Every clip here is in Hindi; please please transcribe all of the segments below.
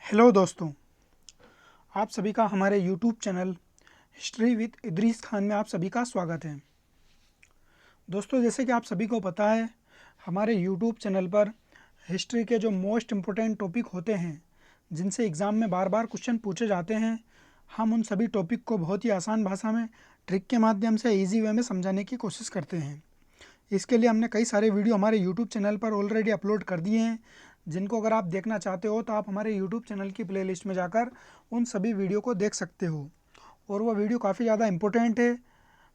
हेलो दोस्तों, आप सभी का हमारे YouTube channel history with Idris Khan में आप सभी का स्वागत है। दोस्तों, जैसे कि आप सभी को पता है, हमारे यूट्यूब चैनल पर हिस्ट्री के जो मोस्ट इम्पोर्टेंट टॉपिक होते हैं, जिनसे एग्ज़ाम में बार बार क्वेश्चन पूछे जाते हैं, हम उन सभी टॉपिक को बहुत ही आसान भाषा में ट्रिक के माध्यम से ईजी वे में समझाने की कोशिश करते हैं। इसके लिए हमने कई सारे वीडियो हमारे यूट्यूब चैनल पर ऑलरेडी अपलोड कर दिए हैं, जिनको अगर आप देखना चाहते हो तो आप हमारे यूट्यूब चैनल की प्लेलिस्ट में जाकर उन सभी वीडियो को देख सकते हो। और वह वीडियो काफ़ी ज़्यादा इंपॉर्टेंट है।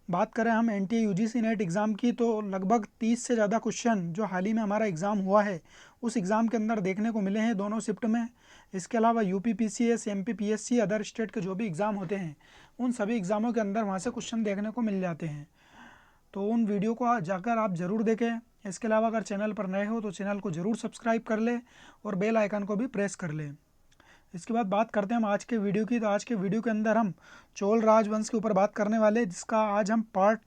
बात करें हम एनटीए यूजीसी नेट एग्ज़ाम की, तो लगभग 30 से ज़्यादा क्वेश्चन जो हाल ही में हमारा एग्ज़ाम हुआ है उस एग्ज़ाम के अंदर देखने को मिले हैं दोनों शिफ्ट में। इसके अलावा UP PCS, MP PSC, other state के जो भी एग्ज़ाम होते हैं उन सभी एग्ज़ामों के अंदर वहाँ से क्वेश्चन देखने को मिल जाते हैं। तो उन वीडियो को जाकर आप ज़रूर देखें। इसके अलावा अगर चैनल पर नए हो तो चैनल को ज़रूर सब्सक्राइब कर ले और बेल आइकन को भी प्रेस कर ले। इसके बाद बात करते हैं हम आज के वीडियो की। तो आज के वीडियो के अंदर हम चोल राजवंश के ऊपर बात करने वाले, जिसका आज हम पार्ट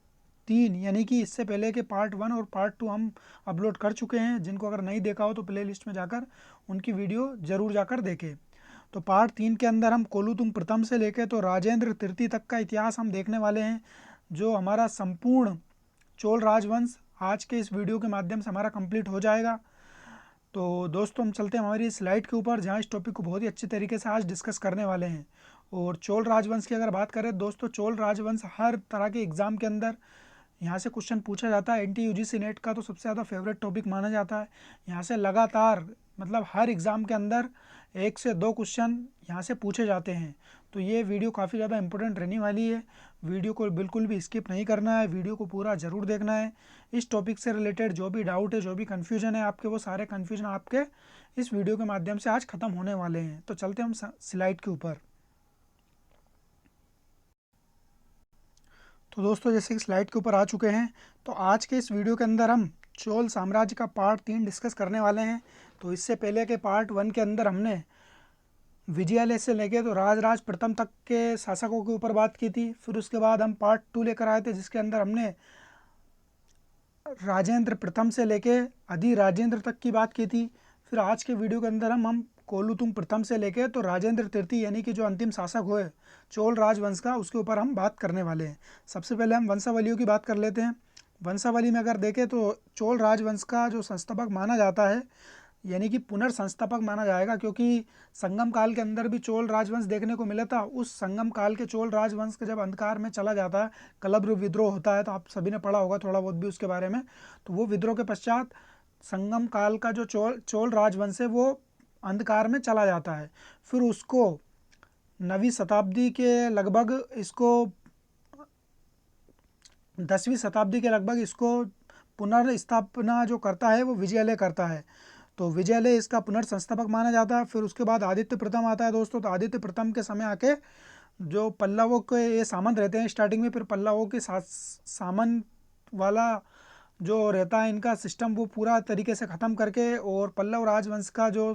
3 यानी कि इससे पहले के पार्ट 1 और पार्ट 2 हम अपलोड कर चुके हैं। जिनको अगर नहीं देखा हो तो प्ले लिस्ट में जाकर उनकी वीडियो ज़रूर जाकर देखें। तो पार्ट 3 के अंदर हम कोलुतुंग प्रथम से लेकर तो राजेंद्र तृतीय तक का इतिहास हम देखने वाले हैं, जो हमारा संपूर्ण चोल राजवंश आज के इस वीडियो के माध्यम से हमारा कंप्लीट हो जाएगा। तो दोस्तों, हम चलते हैं हमारी स्लाइड के ऊपर, जहाँ इस टॉपिक को बहुत ही अच्छे तरीके से आज डिस्कस करने वाले हैं। और चोल राजवंश की अगर बात करें दोस्तों, चोल राजवंश हर तरह के एग्ज़ाम के अंदर यहाँ से क्वेश्चन पूछा जाता है। एनटी यूजीसी नेट का तो सबसे ज़्यादा फेवरेट टॉपिक माना जाता है। यहाँ से लगातार मतलब हर एग्ज़ाम के अंदर 1 से 2 क्वेश्चन यहाँ से पूछे जाते हैं। तो ये वीडियो काफ़ी ज़्यादा इंपॉर्टेंट रहने वाली है। वीडियो को बिल्कुल भी स्किप नहीं करना है, वीडियो को पूरा ज़रूर देखना है। इस टॉपिक से रिलेटेड जो भी डाउट है, जो भी कन्फ्यूजन है आपके, वो सारे कन्फ्यूजन आपके इस वीडियो के माध्यम से आज ख़त्म होने वाले हैं। तो चलते हम स्लाइड के ऊपर। तो दोस्तों, जैसे कि स्लाइड के ऊपर आ चुके हैं, तो आज के इस वीडियो के अंदर हम चोल साम्राज्य का पार्ट 3 डिस्कस करने वाले हैं। तो इससे पहले के पार्ट 1 के अंदर हमने विजयालय से लेके तो राजराज प्रथम तक के शासकों के ऊपर बात की थी। फिर उसके बाद हम पार्ट 2 लेकर आए थे, जिसके अंदर हमने राजेंद्र प्रथम से लेके अधिराजेंद्र तक की बात की थी। फिर आज के वीडियो के अंदर हम कोलुतुंग प्रथम से लेके तो राजेंद्र तृतीय यानी कि जो अंतिम शासक हुए चोल राजवंश का, उसके ऊपर हम बात करने वाले हैं। सबसे पहले हम वंशावलियों की बात कर लेते हैं। वंशावली में अगर देखें तो चोल राजवंश का जो संस्थापक माना जाता है, यानी कि पुनर्संस्थापक माना जाएगा, क्योंकि संगम काल के अंदर भी चोल राजवंश देखने को मिला था। उस संगम काल के चोल राजवंश के जब अंधकार में चला जाता है, कलब्र विद्रोह होता है, तो आप सभी ने पढ़ा होगा थोड़ा बहुत भी उसके बारे में। तो वो विद्रोह के पश्चात संगम काल का जो चोल राजवंश है वो अंधकार में चला जाता है। फिर उसको 9वीं शताब्दी के लगभग इसको 10वीं शताब्दी के लगभग इसको पुनर्स्थापना जो करता है वो विजयालय करता है। तो विजयालय इसका पुनर्संस्थापक माना जाता है। फिर उसके बाद आदित्य प्रथम आता है दोस्तों। तो आदित्य प्रथम के समय आके जो पल्लवों के ये सामंत रहते हैं स्टार्टिंग में, फिर पल्लवों के सामंत वाला जो रहता है इनका सिस्टम, वो पूरा तरीके से ख़त्म करके, और पल्लव राजवंश का जो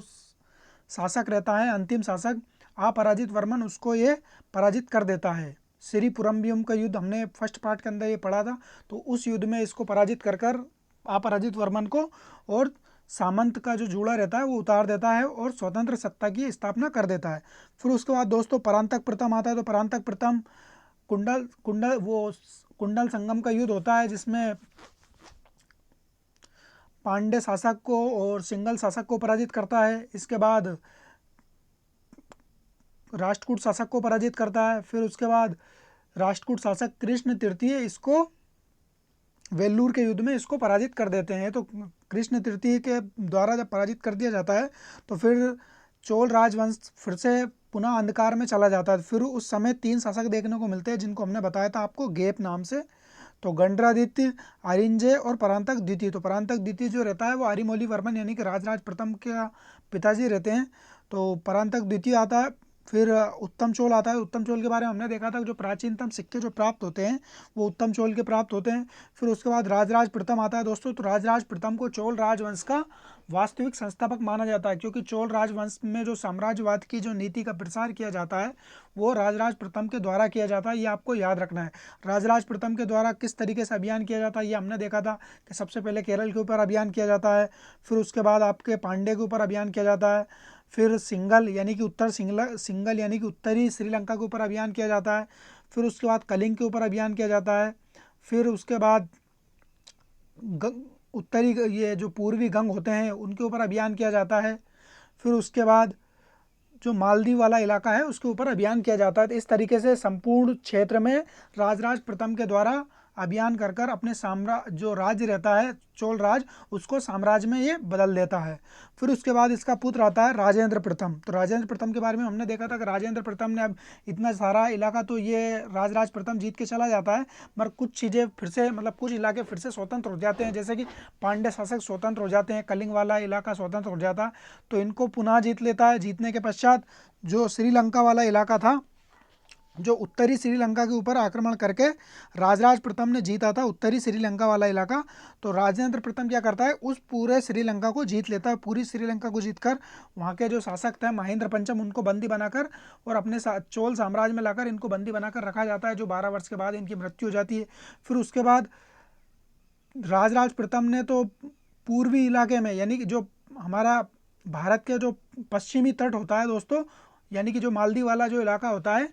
शासक रहता है, अंतिम शासक अपराजित वर्मन, उसको ये पराजित कर देता है। सिरिपुरम्बियम का युद्ध हमने फर्स्ट पार्ट के अंदर ये पढ़ा था। तो उस युद्ध में इसको पराजित कर अपराजित वर्मन को और सामंत का जो जूड़ा रहता है वो उतार देता है और स्वतंत्र सत्ता की स्थापना कर देता है। फिर उसके बाद दोस्तों परांतक प्रथम आता है। तो परांतक प्रथम कुंडल संगम का युद्ध होता है, जिसमें पांड्य शासक को और सिंगल शासक को पराजित करता है। इसके बाद राष्ट्रकूट शासक को पराजित करता है। फिर उसके बाद राष्ट्रकूट शासक कृष्ण तृतीय इसको वेल्लूर के युद्ध में इसको पराजित कर देते हैं। तो कृष्ण तृतीय के द्वारा जब पराजित कर दिया जाता है तो फिर चोल राजवंश फिर से पुनः अंधकार में चला जाता है। फिर उस समय 3 शासक देखने को मिलते हैं, जिनको हमने बताया था आपको गेप नाम से। तो गंडरादित्य, अरिंजय और परांतक द्वितीय। तो परांतक द्वितीय जो रहता है वो अरिमौली वर्मन यानी कि राजराज प्रथम के पिताजी रहते हैं। तो परांतक द्वितीय आता है। फिर उत्तम चोल आता है। उत्तम चोल के बारे में हमने देखा था, जो प्राचीनतम सिक्के जो प्राप्त होते हैं वो उत्तम चोल के प्राप्त होते हैं। फिर उसके बाद राजराज प्रथम आता है दोस्तों। तो राजराज प्रथम को चोल राजवंश का वास्तविक संस्थापक माना जाता है, क्योंकि चोल राजवंश में जो साम्राज्यवाद की जो नीति का प्रसार किया जाता है वो राजराज प्रथम के द्वारा किया जाता है। ये आपको याद रखना है। राजराज प्रथम के द्वारा किस तरीके से अभियान किया जाता है ये हमने देखा था कि सबसे पहले केरल के ऊपर अभियान किया जाता है। फिर उसके बाद आपके पांड्य के ऊपर अभियान किया जाता है। फिर सिंगल यानी कि सिंगल यानी कि उत्तरी श्रीलंका के ऊपर अभियान किया जाता है। फिर उसके बाद कलिंग के ऊपर अभियान किया जाता है। फिर उसके बाद उत्तरी ये जो पूर्वी गंग होते हैं उनके ऊपर अभियान किया जाता है। फिर उसके बाद जो मालदीव वाला इलाका है उसके ऊपर अभियान किया जाता है। तो इस तरीके से संपूर्ण क्षेत्र में राजराज प्रथम के द्वारा अभियान कर कर अपने जो राज्य रहता है चोल राज, उसको साम्राज्य में ये बदल देता है। फिर उसके बाद इसका पुत्र आता है राजेंद्र प्रथम। तो राजेंद्र प्रथम के बारे में हमने देखा था कि राजेंद्र प्रथम ने अब इतना सारा इलाका तो ये राजराज प्रथम जीत के चला जाता है, मगर कुछ चीज़ें फिर से मतलब कुछ इलाके फिर से स्वतंत्र हो जाते हैं, जैसे कि पांड्य शासक स्वतंत्र हो जाते हैं, कलिंग वाला इलाका स्वतंत्र हो जाता है, तो इनको पुनः जीत लेता है। जीतने के पश्चात जो श्रीलंका वाला इलाका था, जो उत्तरी श्रीलंका के ऊपर आक्रमण करके राजराज प्रथम ने जीता था उत्तरी श्रीलंका वाला इलाका, तो राजेंद्र प्रथम क्या करता है उस पूरे श्रीलंका को जीत लेता है। पूरी श्रीलंका को जीतकर वहाँ के जो शासक थे महेंद्र पंचम, उनको बंदी बनाकर और अपने चोल साम्राज्य में लाकर इनको बंदी बनाकर रखा जाता है, जो 12 वर्ष के बाद इनकी मृत्यु हो जाती है। फिर उसके बाद राजराज प्रथम ने तो पूर्वी इलाके में यानी कि जो हमारा भारत के जो पश्चिमी तट होता है दोस्तों, यानी कि जो मालदीव वाला जो इलाका होता है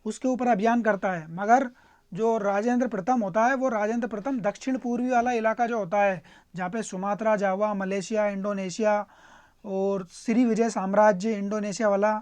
उसके ऊपर अभियान करता है, मगर जो राजेंद्र प्रथम होता है वो राजेंद्र प्रथम दक्षिण पूर्वी वाला इलाका जो होता है, जहाँ पे सुमात्रा, जावा, मलेशिया, इंडोनेशिया और श्री विजय साम्राज्य इंडोनेशिया वाला,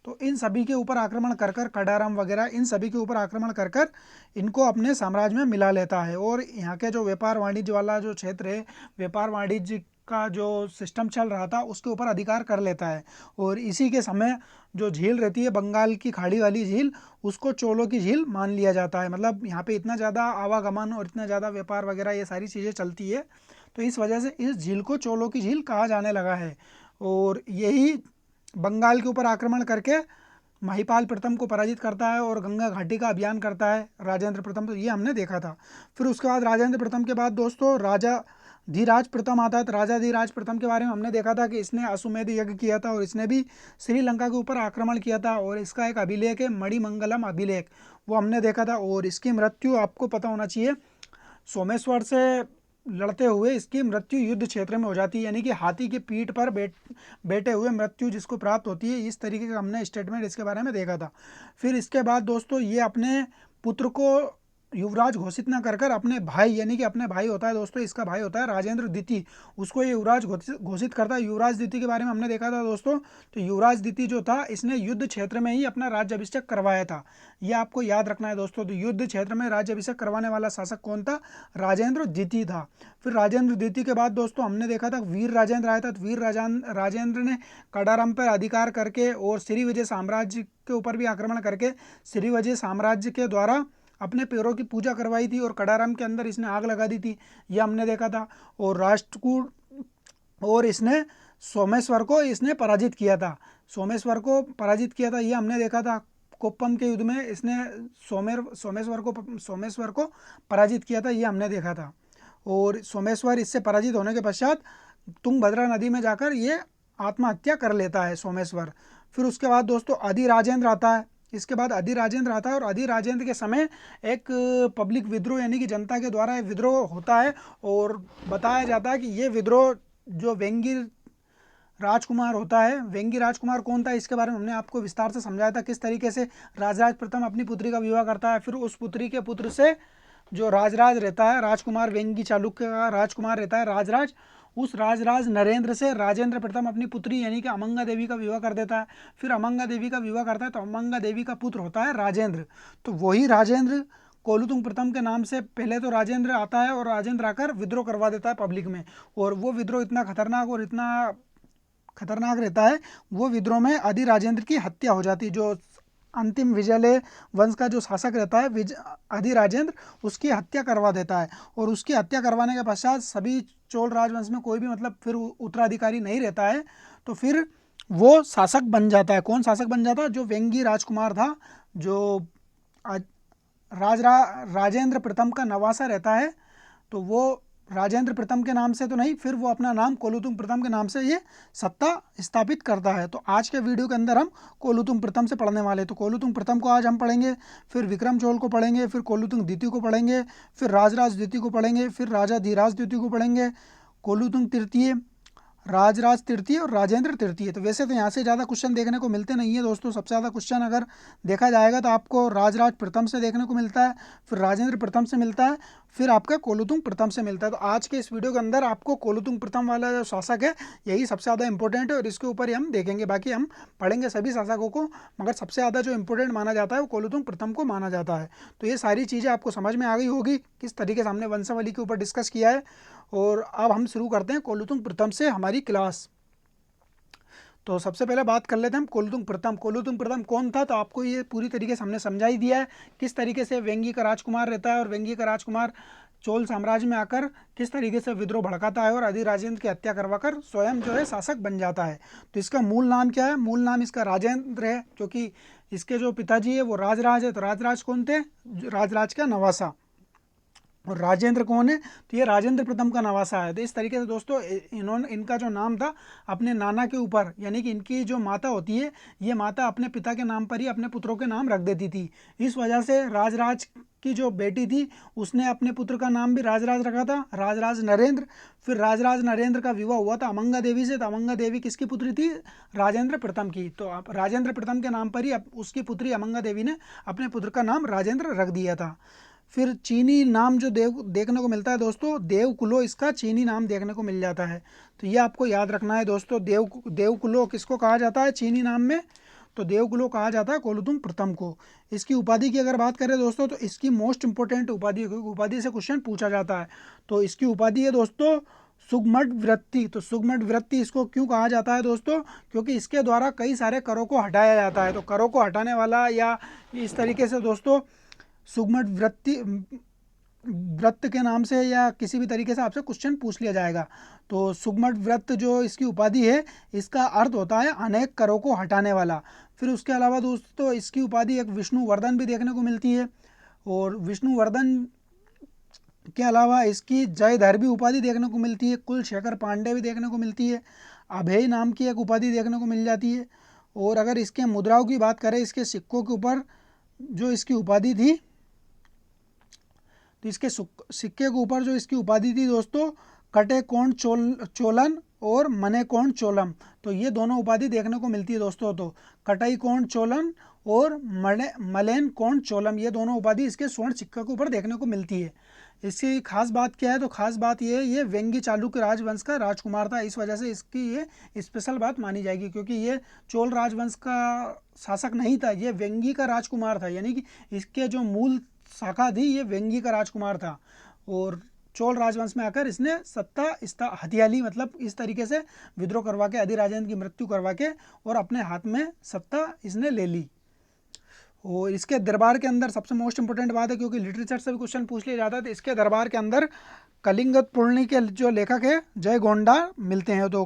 तो इन सभी के ऊपर आक्रमण कर कर कडारम वगैरह इन सभी के ऊपर आक्रमण कर कर इनको अपने साम्राज्य में मिला लेता है। और यहाँ के जो व्यापार वाणिज्य वाला जो क्षेत्र है, व्यापार वाणिज्य का जो सिस्टम चल रहा था उसके ऊपर अधिकार कर लेता है। और इसी के समय जो झील रहती है बंगाल की खाड़ी वाली झील, उसको चोलों की झील मान लिया जाता है। मतलब यहाँ पे इतना ज़्यादा आवागमन और इतना ज़्यादा व्यापार वगैरह ये सारी चीज़ें चलती है, तो इस वजह से इस झील को चोलों की झील कहा जाने लगा है। और यही बंगाल के ऊपर आक्रमण करके महिपाल प्रथम को पराजित करता है और गंगा घाटी का अभियान करता है राजेंद्र प्रथम, तो ये हमने देखा था। फिर उसके बाद राजेंद्र प्रथम के बाद दोस्तों राजा धीराज प्रथम आता है। तो राजा धीराज प्रथम के बारे में हमने देखा था कि इसने अश्वमेध यज्ञ किया था और इसने भी श्रीलंका के ऊपर आक्रमण किया था, और इसका एक अभिलेख है मणिमंगलम अभिलेख, वो हमने देखा था। और इसकी मृत्यु आपको पता होना चाहिए, सोमेश्वर से लड़ते हुए इसकी मृत्यु युद्ध क्षेत्र में हो जाती है, यानी कि हाथी की पीठ पर बैठे हुए मृत्यु जिसको प्राप्त होती है। इस तरीके का हमने स्टेटमेंट इसके बारे में देखा था। फिर इसके बाद दोस्तों ये अपने पुत्र को युवराज घोषित ना कर अपने भाई, यानी कि अपने भाई होता है दोस्तों, इसका भाई होता है राजेंद्र द्वितीय, उसको ये युवराज घोषित करता है। युवराज द्वितीय के बारे में हमने देखा था दोस्तों, तो युवराज द्वितीय जो था इसने युद्ध क्षेत्र में ही अपना राज्याभिषेक करवाया था, ये आपको याद रखना है दोस्तों। तो युद्ध क्षेत्र में राज्याभिषेक करवाने वाला शासक कौन था? राजेंद्र द्वितीय था। फिर राजेंद्र द्वितीय के बाद दोस्तों हमने देखा था वीर राजेंद्र आया था। तो वीर राजेंद्र ने कडारम पर अधिकार करके और श्री विजय साम्राज्य के ऊपर भी आक्रमण करके श्री विजय साम्राज्य के द्वारा अपने पैरों की पूजा करवाई थी और कडारम के अंदर इसने आग लगा दी थी, यह हमने देखा था। और राष्ट्रकूट और इसने सोमेश्वर को इसने पराजित किया था, सोमेश्वर को पराजित किया था, ये हमने देखा था। कोप्पम के युद्ध में इसने सोमेश्वर को पराजित किया था, ये हमने देखा था। और सोमेश्वर इससे पराजित होने के पश्चात तुंगभद्रा नदी में जाकर ये आत्महत्या कर लेता है सोमेश्वर। फिर उसके बाद दोस्तों अधिराजेंद्र आता है। इसके बाद अधिराजेंद्र आता है और अधिराजेंद्र के समय एक पब्लिक विद्रोह यानी कि जनता के द्वारा विद्रोह होता है, और बताया जाता है कि ये विद्रोह जो वेंगी राजकुमार होता है, वेंगी राजकुमार कौन था इसके बारे में हमने आपको विस्तार से समझाया था, किस तरीके से राजराज प्रथम अपनी पुत्री का विवाह करता है। फिर उस पुत्री के पुत्र से जो राजराज रहता है, राजकुमार वेंगी चालुक्य का राजकुमार रहता है राजराज, उस राजराज नरेंद्र से राजेंद्र प्रथम अपनी पुत्री यानी कि अमंगा देवी का विवाह कर देता है। फिर अमंगा देवी का विवाह करता है तो अमंगा देवी का पुत्र होता है राजेंद्र। तो वही राजेंद्र कोलुतुंग प्रथम के नाम से पहले तो राजेंद्र आता है और राजेंद्र आकर विद्रोह करवा देता है पब्लिक में, और वो विद्रोह इतना खतरनाक और इतना खतरनाक रहता है, वो विद्रोह में अधिराजेंद्र की हत्या हो जाती है। जो अंतिम विजयले वंश का जो शासक रहता है अधिराजेंद्र, उसकी हत्या करवा देता है। और उसकी हत्या करवाने के पश्चात सभी चोल राजवंश में कोई भी मतलब फिर उत्तराधिकारी नहीं रहता है, तो फिर वो शासक बन जाता है। कौन शासक बन जाता है? जो वेंगी राजकुमार था, जो राजेंद्र प्रथम का नवासा रहता है, तो वो राजेंद्र प्रथम के नाम से तो नहीं, फिर वो अपना नाम कोलुतुंग प्रथम के नाम से ये सत्ता स्थापित करता है। तो आज के वीडियो के अंदर हम कोलुतुंग प्रथम से पढ़ने वाले हैं। तो कोलुतुंग प्रथम को आज हम पढ़ेंगे, फिर विक्रम चोल को पढ़ेंगे, फिर कोलुतुंग द्वितीय को पढ़ेंगे, फिर राजराज द्वितीय को पढ़ेंगे, फिर राजा धीराज द्वितीय को पढ़ेंगे, कोलुतुंग तृतीय, राजराज तृतीय और राजेंद्र तृतीय। तो वैसे तो यहाँ से ज़्यादा क्वेश्चन देखने को मिलते नहीं है दोस्तों। सबसे ज़्यादा क्वेश्चन अगर देखा जाएगा तो आपको राजराज प्रथम से देखने को मिलता है, फिर राजेंद्र प्रथम से मिलता है, फिर आपका कोलुतुंग प्रथम से मिलता है। तो आज के इस वीडियो के अंदर आपको कोलुतुंग प्रथम वाला जो शासक है यही सबसे ज़्यादा इंपॉर्टेंट है और इसके ऊपर ही हम देखेंगे। बाकी हम पढ़ेंगे सभी शासकों को, मगर सबसे ज़्यादा जो इंपॉर्टेंट माना जाता है वो कोलुतुंग प्रथम को माना जाता है। तो ये सारी चीज़ें आपको समझ में आ गई होगी किस तरीके से हमने वंशावली के ऊपर डिस्कस किया है। और अब हम शुरू करते हैं कोलुतुंग प्रथम से हमारी क्लास। तो सबसे पहले बात कर लेते हैं हम कोलुतुंग प्रथम। कोलुतुंग प्रथम कौन था, तो आपको ये पूरी तरीके से हमने समझा ही दिया है किस तरीके से वेंगी का राजकुमार रहता है और वेंगी का राजकुमार चोल साम्राज्य में आकर किस तरीके से विद्रोह भड़काता है और अधिराजेंद्र की हत्या करवाकर स्वयं जो है शासक बन जाता है। तो इसका मूल नाम क्या है? मूल नाम इसका राजेंद्र है, क्योंकि इसके जो पिताजी है वो राजराज है। तो राजराज कौन थे? राजराज का नवासा। और राजेंद्र कौन है? तो ये राजेंद्र प्रथम का नवासा है। तो इस तरीके से दोस्तों इनका जो नाम था अपने नाना के ऊपर, यानी कि इनकी जो माता होती है ये माता अपने पिता के नाम पर ही अपने पुत्रों के नाम रख देती थी। इस वजह से राजराज की जो बेटी थी उसने अपने पुत्र का नाम भी राजराज रखा था, राजराज नरेंद्र। फिर राजराज नरेंद्र का विवाह हुआ था अमंगा देवी से। तो अमंगा देवी किसकी पुत्री थी? राजेंद्र प्रथम की। तो राजेंद्र प्रथम के नाम पर ही उसकी पुत्री अमंगा देवी ने अपने पुत्र का नाम राजेंद्र रख दिया था। फिर चीनी नाम जो देखने को मिलता है दोस्तों, देवकुलो इसका चीनी नाम देखने को मिल जाता है। तो ये आपको याद रखना है दोस्तों। देवकुलो किसको कहा जाता है चीनी नाम में? तो देवकुलो कहा जाता है कोलुतुंग प्रथम को। इसकी उपाधि की अगर बात करें दोस्तों तो इसकी मोस्ट इंपॉर्टेंट उपाधि से क्वेश्चन पूछा जाता है। तो इसकी उपाधि है दोस्तों सुगमट वृत्ति। तो सुगमट वृत्ति इसको क्यों कहा जाता है दोस्तों? क्योंकि इसके द्वारा कई सारे करों को हटाया जाता है। तो करों को हटाने वाला या इस तरीके से दोस्तों सुगमट व्रत के नाम से या किसी भी तरीके से आपसे क्वेश्चन पूछ लिया जाएगा। तो सुगमट व्रत जो इसकी उपाधि है इसका अर्थ होता है अनेक करों को हटाने वाला। फिर उसके अलावा दोस्तों इसकी उपाधि एक विष्णुवर्धन भी देखने को मिलती है। और विष्णुवर्धन के अलावा इसकी जयधर भी उपाधि देखने को मिलती है। कुलशेखर पांडे भी देखने को मिलती है। अभय नाम की एक उपाधि देखने को मिल जाती है। और अगर इसके मुद्राओं की बात करें, इसके सिक्कों के ऊपर जो इसकी उपाधि थी, तो इसके सिक्के के ऊपर जो इसकी उपाधि थी दोस्तों कटे कोण चोलन और मने कोण चोलम। तो ये दोनों उपाधि देखने को मिलती है दोस्तों। तो कटई कोण चोलन और मलेन कोण चोलम, ये दोनों उपाधि इसके स्वर्ण सिक्के के ऊपर देखने को मिलती है। इसकी खास बात क्या है? तो खास बात ये वेंगी चालुक्य राजवंश का राजकुमार था। इस वजह से इसकी ये स्पेशल बात मानी जाएगी, क्योंकि ये चोल राजवंश का शासक नहीं था, ये वेंगी का राजकुमार था। यानी कि इसके जो मूल शाखा थी ये वेंगी का राजकुमार था। और चोल राजवंश में आकर इसने सत्ता हथिया ली, मतलब इस तरीके से विद्रोह करवा के अधिराजेंद्र की मृत्यु करवा के और अपने हाथ में सत्ता इसने ले ली। और इसके दरबार के अंदर सबसे मोस्ट इंपॉर्टेंट बात है, क्योंकि लिटरेचर से भी क्वेश्चन पूछ लिया जाता है, तो इसके दरबार के अंदर कलिंगत पुरणी के जो लेखक है जय गोंडा मिलते हैं। तो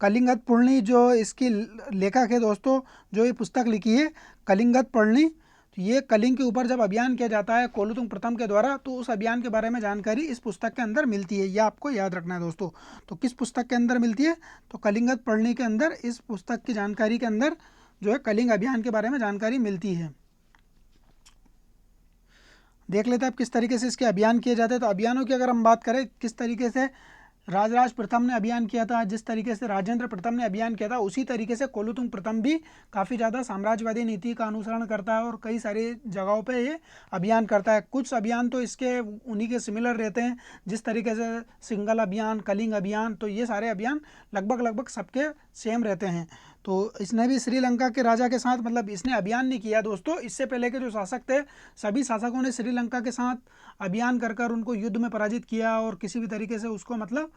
कलिंगत पुरणी जो इसकी लेखक है दोस्तों, जो ये पुस्तक लिखी है कलिंगत पुरणी, तो ये कलिंग के ऊपर जब अभियान किया जाता है कोलुतुंग प्रथम के द्वारा, तो उस अभियान के बारे में जानकारी इस पुस्तक के अंदर मिलती है। यह आपको याद रखना है दोस्तों। तो किस पुस्तक के अंदर मिलती है? तो कलिंगत पुरणी के अंदर, इस पुस्तक की जानकारी के अंदर जो है कलिंग अभियान के बारे में जानकारी मिलती है। देख लेते हैं आप किस तरीके से इसके अभियान किए जाते हैं। तो अभियानों की अगर हम बात करें किस तरीके से राजराज प्रथम ने अभियान किया था, जिस तरीके से राजेंद्र प्रथम ने अभियान किया था, उसी तरीके से कोलुतुंग प्रथम भी काफ़ी ज़्यादा साम्राज्यवादी नीति का अनुसरण करता है और कई सारी जगहों पे ये अभियान करता है। कुछ अभियान तो इसके उन्हीं के सिमिलर रहते हैं, जिस तरीके से सिंगल अभियान, कलिंग अभियान, तो ये सारे अभियान लगभग सबके सेम रहते हैं। तो इसने भी श्रीलंका के राजा के साथ, मतलब इसने अभियान नहीं किया दोस्तों, इससे पहले के जो शासक थे सभी शासकों ने श्रीलंका के साथ अभियान कर उनको युद्ध में पराजित किया और किसी भी तरीके से उसको मतलब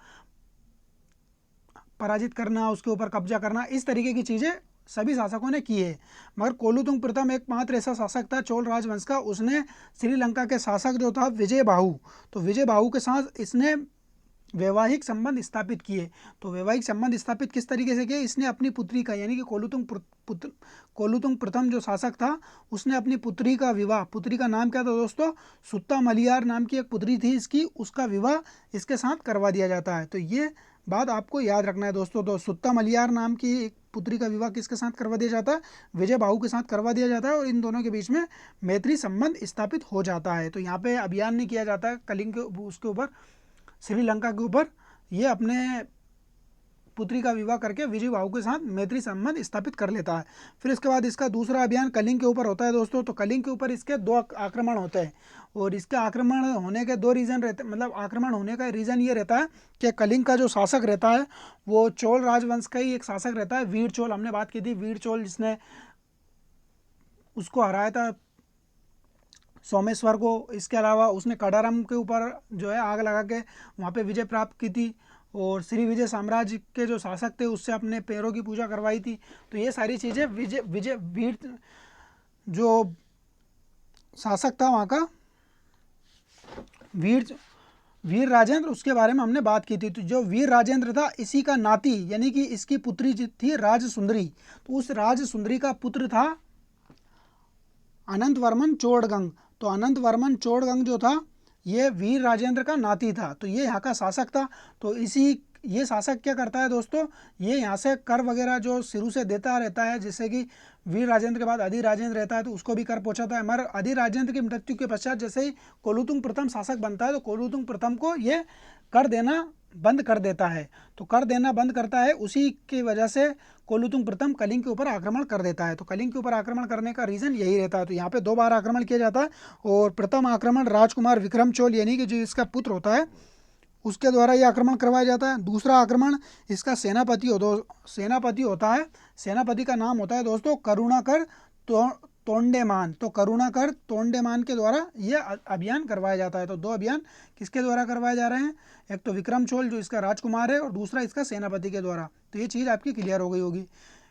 पराजित करना, उसके ऊपर कब्जा करना, इस तरीके की चीज़ें सभी शासकों ने की है। मगर कोलुतुंग प्रथम एकमात्र ऐसा शासक था चोल राजवंश का, उसने श्रीलंका के शासक जो था विजय बाहु, तो विजय बाहु के साथ इसने वैवाहिक संबंध स्थापित किए। तो वैवाहिक संबंध स्थापित किस तरीके से किए? इसने अपनी पुत्री का, यानी कि कोलुतुंग प्रथम जो शासक था उसने अपनी पुत्री का विवाह, पुत्री का नाम क्या था दोस्तों? सुत्ता मलियार नाम की एक पुत्री थी इसकी, उसका विवाह इसके साथ करवा दिया जाता है। तो ये बात आपको याद रखना है दोस्तों। तो सुत्ता मलियार नाम की एक पुत्री का विवाह किसके साथ करवा दिया जाता है? विजय बाहु के साथ करवा दिया जाता है और इन दोनों के बीच में मैत्री संबंध स्थापित हो जाता है। तो यहाँ पे अभियान नहीं किया जाता है कलिंग के उसके ऊपर, श्रीलंका के ऊपर, ये अपने पुत्री का विवाह करके विजय बाहु के साथ मैत्री संबंध स्थापित कर लेता है। फिर इसके बाद इसका दूसरा अभियान कलिंग के ऊपर होता है दोस्तों। तो कलिंग के ऊपर इसके 2 आक्रमण होते हैं और इसके आक्रमण होने के 2 रीज़न रहते, मतलब आक्रमण होने का रीज़न ये रहता है कि कलिंग का जो शासक रहता है वो चोल राजवंश का ही एक शासक रहता है, वीर चोल। हमने बात की थी वीर चोल, जिसने उसको हराया था सोमेश्वर को। इसके अलावा उसने कडारम के ऊपर जो है आग लगा के वहाँ पे विजय प्राप्त की थी और श्री विजय साम्राज्य के जो शासक थे उससे अपने पैरों की पूजा करवाई थी। तो ये सारी चीज़ें विजय विजय वीर जो शासक था वहाँ का वीर राजेंद्र, उसके बारे में हमने बात की थी। तो जो वीर राजेंद्र था इसी का नाती यानी कि इसकी पुत्री थी राज सुंदरी। तो उस राज सुंदरी का पुत्र था अनंत वर्मन चोड़गंग। तो अनंत वर्मन चोड़गंग जो था ये वीर राजेंद्र का नाती था, तो ये यहाँ का शासक था। तो ये शासक क्या करता है दोस्तों, ये यहाँ से कर वगैरह जो शुरू से देता रहता है, जैसे कि वीर राजेंद्र के बाद अधि राजेंद्र रहता है तो उसको भी कर पहुँचाता है। मगर अधि राजेंद्र की मृत्यु के पश्चात जैसे ही कोलुतुंग प्रथम शासक बनता है तो कोलुतुंग प्रथम को ये कर देना बंद कर देता है। तो कर देना बंद करता है, उसी की वजह से कोलुतुंग प्रथम कलिंग के ऊपर आक्रमण कर देता है। तो कलिंग के ऊपर आक्रमण करने का रीज़न यही रहता है। तो यहाँ पे 2 बार आक्रमण किया जाता है और प्रथम आक्रमण राजकुमार विक्रम चोल यानी कि जो इसका पुत्र होता है उसके द्वारा ये आक्रमण करवाया जाता है। दूसरा आक्रमण इसका सेनापति होता है। सेनापति का नाम होता है दोस्तों करुणाकर तोंडेमान। तो करुणाकर तोंडेमान के द्वारा ये अभियान करवाया जाता है। तो 2 अभियान किसके द्वारा करवाए जा रहे हैं, एक तो विक्रम चोल जो इसका राजकुमार है और दूसरा इसका सेनापति के द्वारा। तो ये चीज़ आपकी क्लियर हो गई होगी।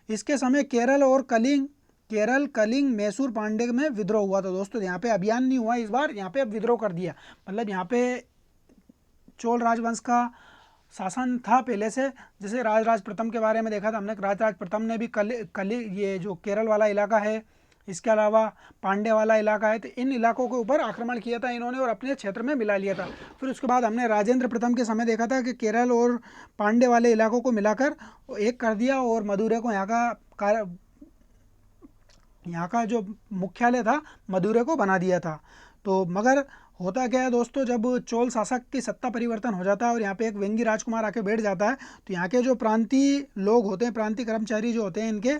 इसके समय केरल कलिंग मैसूर पांडे में विद्रोह हुआ। तो दोस्तों यहाँ पे अभियान नहीं हुआ इस बार, यहाँ पे अब विद्रोह कर दिया। मतलब यहाँ पे चोल राजवंश का शासन था पहले से। जैसे राजराज प्रथम के बारे में देखा था हमने, राजराज प्रथम ने भी ये जो केरल वाला इलाका है, इसके अलावा पांडे वाला इलाका है, तो इन इलाकों के ऊपर आक्रमण किया था इन्होंने और अपने क्षेत्र में मिला लिया था। फिर उसके बाद हमने राजेंद्र प्रथम के समय देखा था कि केरल और पांडे वाले इलाकों को मिलाकर एक कर दिया और मदुरै को यहाँ का जो मुख्यालय था मदुरै को बना दिया था। तो मगर होता क्या है दोस्तों, जब चोल शासक की सत्ता परिवर्तन हो जाता है और यहाँ पे एक वेंगी राजकुमार आके बैठ जाता है तो यहाँ के जो प्रांतीय लोग होते हैं, प्रांतीय कर्मचारी जो होते हैं इनके,